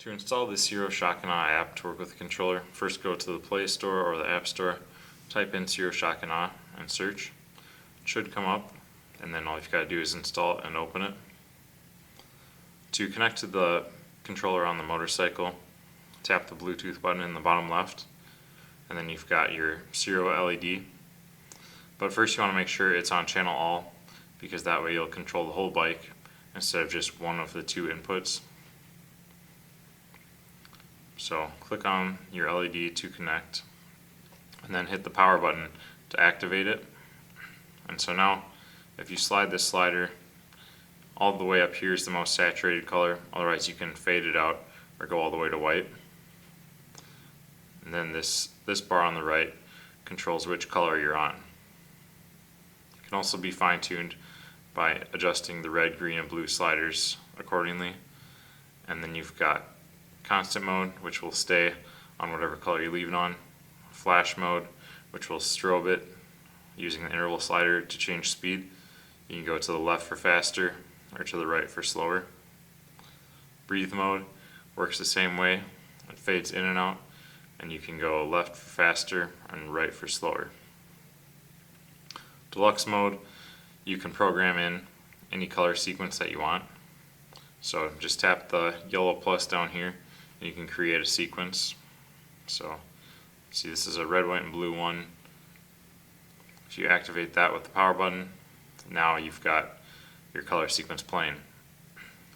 To install the Ciro3D app to work with the controller, first go to the Play Store or the App Store, type in Ciro3D and search. It should come up, and then all you've got to do is install it and open it. To connect to the controller on the motorcycle, tap the Bluetooth button in the bottom left, and then you've got your Ciro LED. But first you want to make sure it's on channel all, because that way you'll control the whole bike instead of just one of the two inputs. So click on your LED to connect, and then hit the power button to activate it. And so now if you slide this slider, all the way up here is the most saturated color, otherwise you can fade it out or go all the way to white. And then this bar on the right controls which color you're on. It can also be fine-tuned by adjusting the red, green, and blue sliders accordingly. And then you've got constant mode, which will stay on whatever color you leave it on. Flash mode, which will strobe it using the interval slider to change speed. You can go to the left for faster or to the right for slower. Breathe mode works the same way. It fades in and out, and you can go left for faster and right for slower. Deluxe mode, you can program in any color sequence that you want. So just tap the yellow plus down here and you can create a sequence. So see, this is a red, white, and blue one. If you activate that with the power button, now you've got your color sequence playing.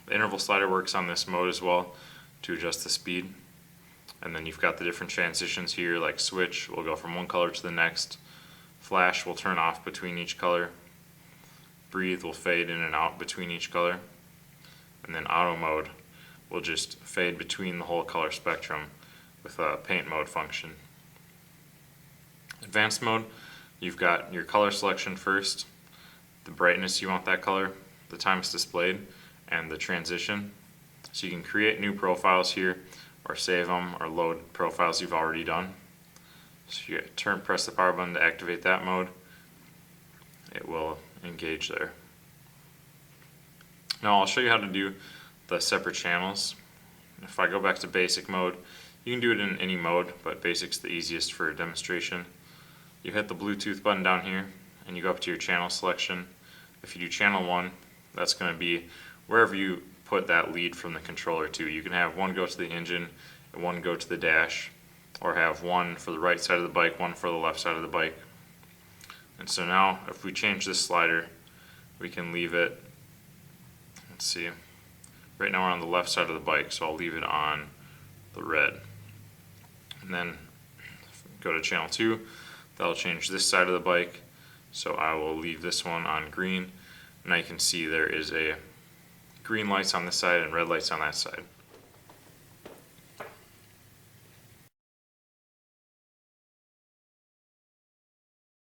The interval slider works on this mode as well to adjust the speed. And then you've got the different transitions here, like switch will go from one color to the next. Flash will turn off between each color. Breathe will fade in and out between each color. And then auto mode will just fade between the whole color spectrum with a paint mode function. Advanced mode, you've got your color selection first, the brightness you want that color, the time it's displayed, and the transition. So you can create new profiles here, or save them, or load profiles you've already done. So you press the power button to activate that mode. It will engage there. Now I'll show you how to do the separate channels. If I go back to basic mode, you can do it in any mode, but basic's the easiest for a demonstration. You hit the Bluetooth button down here, and you go up to your channel selection. If you do channel 1, that's going to be wherever you put that lead from the controller to. You can have one go to the engine and one go to the dash, or have one for the right side of the bike, one for the left side of the bike. And so now if we change this slider, we can leave it, let's see, right now we're on the left side of the bike, so I'll leave it on the red. And then go to channel 2, that'll change this side of the bike, so I will leave this one on green. Now you can see there is a green lights on this side and red lights on that side.